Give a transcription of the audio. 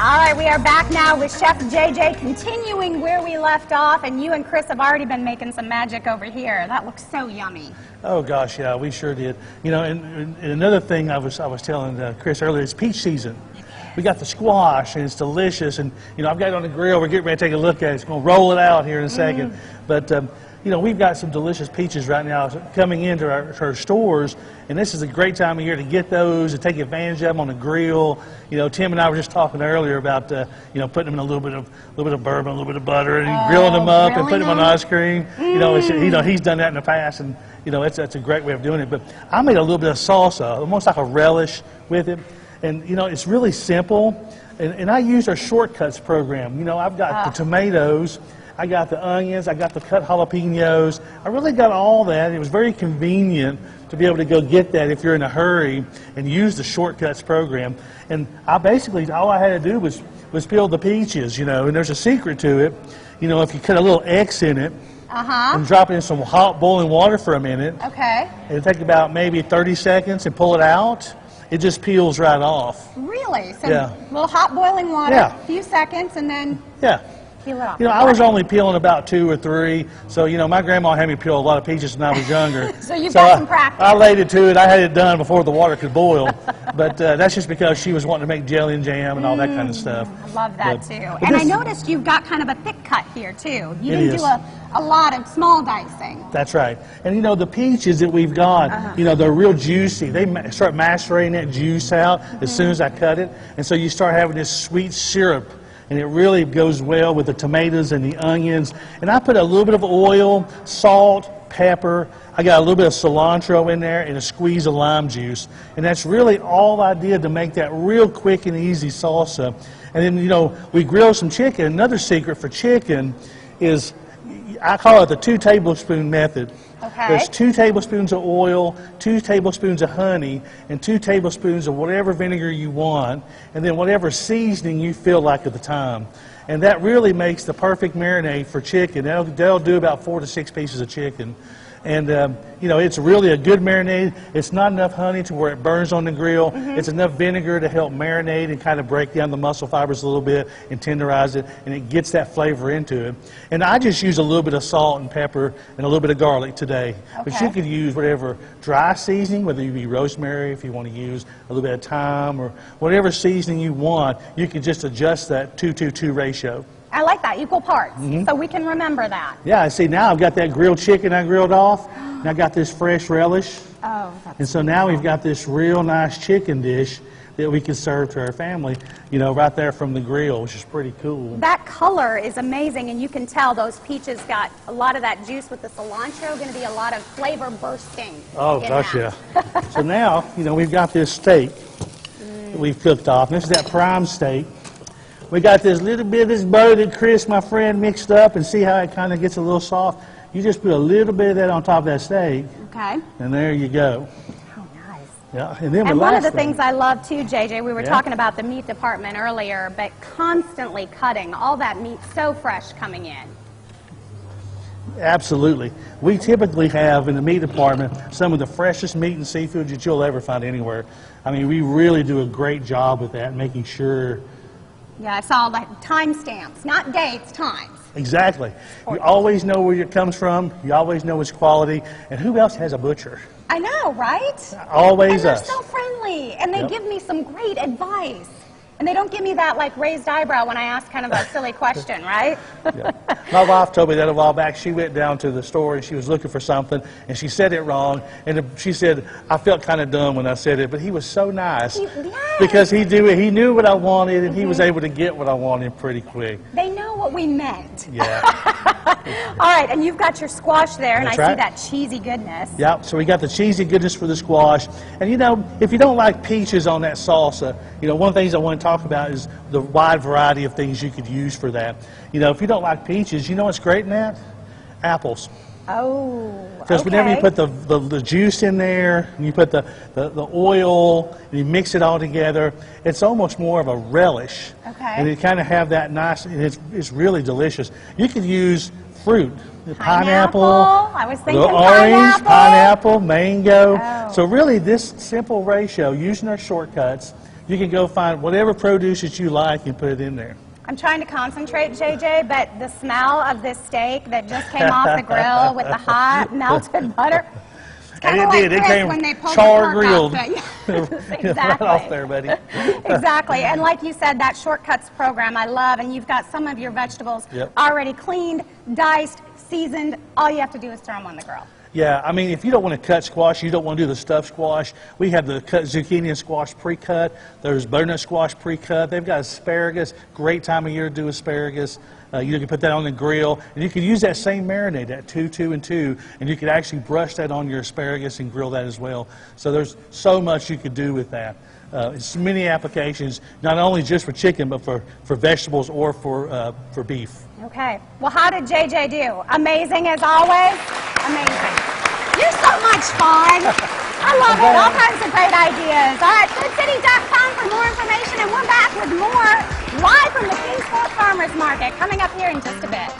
All right, we are back now with Chef JJ, continuing where we left off, and you and Chris have already been making some magic over here. That looks so yummy. Oh gosh, yeah, we sure did. You know, and another thing I was telling Chris earlier is peach season. We got the squash, and it's delicious. And you know, I've got it on the grill. We're getting ready to take a look at it. It's going to roll it out here in a second. But you know, we've got some delicious peaches right now coming into our stores, and this is a great time of year to get those and take advantage of them on the grill. You know, Tim and I were just talking earlier about you know, putting them in a little bit of bourbon, a little bit of butter, and grilling them up and putting them on ice cream. You know, he's done that in the past, and you know, that's a great way of doing it. But I made a little bit of salsa, almost like a relish with it, and you know, it's really simple. And I use our shortcuts program. You know, I've got the tomatoes. I got the onions, I got the cut jalapenos. I really got all that. It was very convenient to be able to go get that if you're in a hurry and use the shortcuts program. And I basically, all I had to do was peel the peaches, you know, and there's a secret to it. You know, if you cut a little X in it and drop it in some hot boiling water for a minute, it'll take about maybe 30 seconds and pull it out. It just peels right off. Really? So a little hot boiling water, a few seconds, and then... You know, I was only peeling about 2 or 3, so, you know, my grandma had me peel a lot of peaches when I was younger. So you've got some practice. I laid it to it. I had it done before the water could boil. But that's just because she was wanting to make jelly and jam and all that kind of stuff. I love that, too. And I noticed you've got kind of a thick cut here, too. You didn't do a lot of small dicing. That's right. And, you know, the peaches that we've got, you know, they're real juicy. They start macerating that juice out as soon as I cut it. And so you start having this sweet syrup. And it really goes well with the tomatoes and the onions. And I put a little bit of oil, salt, pepper. I got a little bit of cilantro in there and a squeeze of lime juice. And that's really all I did to make that real quick and easy salsa. And then, you know, we grilled some chicken. Another secret for chicken is, I call it the 2 tablespoon method. There's 2 tablespoons of oil, 2 tablespoons of honey, and 2 tablespoons of whatever vinegar you want, and then whatever seasoning you feel like at the time. And that really makes the perfect marinade for chicken. That'll do about 4 to 6 pieces of chicken. And, you know, it's really a good marinade. It's not enough honey to where it burns on the grill. It's enough vinegar to help marinate and kind of break down the muscle fibers a little bit and tenderize it, and it gets that flavor into it. And I just use a little bit of salt and pepper and a little bit of garlic today. But you could use whatever dry seasoning, whether you be rosemary, if you want to use a little bit of thyme, or whatever seasoning you want, you can just adjust that 2-2-2 ratio. I like that, equal parts, so we can remember that. Yeah, see, now I've got that grilled chicken I grilled off, and I got this fresh relish. And so now we've got this real nice chicken dish that we can serve to our family, you know, right there from the grill, which is pretty cool. That color is amazing, and you can tell those peaches got a lot of that juice with the cilantro, going to be a lot of flavor bursting. Oh, gosh, yeah. So now, you know, we've got this steak that we've cooked off. This is that prime steak. We got this little bit of this butter that Chris, my friend, mixed up, and see how it kind of gets a little soft. You just put a little bit of that on top of that steak. And there you go. Oh, nice. Yeah, and then one of the things I love too, JJ, we were talking about the meat department earlier, but constantly cutting all that meat so fresh coming in. Absolutely. We typically have in the meat department some of the freshest meat and seafood that you'll ever find anywhere. I mean, we really do a great job with that, making sure. Yeah, I saw like timestamps, not dates, times. Exactly. You always know where it comes from. You always know its quality. And who else has a butcher? I know, right? Always us. And they're so friendly, and they give me some great advice. And they don't give me that like raised eyebrow when I ask kind of a silly question, right? My wife told me that a while back. She went down to the store and she was looking for something, and she said it wrong. And she said, I felt kind of dumb when I said it, but he was so nice because he knew what I wanted, and he was able to get what I wanted pretty quick. They know what we meant. Yeah. All right, and you've got your squash there, and I see that cheesy goodness. Yeah, so we got the cheesy goodness for the squash. And you know, if you don't like peaches on that salsa, you know, one of the things I want to talk about is the wide variety of things you could use for that. You know, if you don't like peaches, you know what's great in that? Apples. Oh, because whenever you put the juice in there, and you put the oil, and you mix it all together, it's almost more of a relish. And it kind of have that nice, and it's really delicious. You could use fruit. Pineapple, I was thinking pineapple, mango. So really this simple ratio, using our shortcuts, You can go find whatever produce that you like and put it in there. I'm trying to concentrate, JJ, but the smell of this steak that just came off the grill with the hot melted butter, it's kind of like Chris when they pulled char the grilled. Exactly. Right off there, buddy. Exactly. And like you said, that shortcuts program I love, and you've got some of your vegetables already cleaned, diced, seasoned. All you have to do is throw them on the grill. Yeah, I mean, if you don't want to cut squash, you don't want to do the stuffed squash, we have the cut zucchini and squash pre-cut. There's butternut squash pre-cut. They've got asparagus. Great time of year to do asparagus. You can put that on the grill, and you can use that same marinade, that 2, 2, and 2, and you could actually brush that on your asparagus and grill that as well. So there's so much you could do with that. It's many applications, not only just for chicken, but for vegetables or for beef. Okay. Well, how did JJ do? Amazing as always? Amazing. You're so much fun. I love it. All kinds of great ideas. All right, foodcity.com for more information, and we're back with more live from the Kingsport Farmers Market coming up here in just a bit.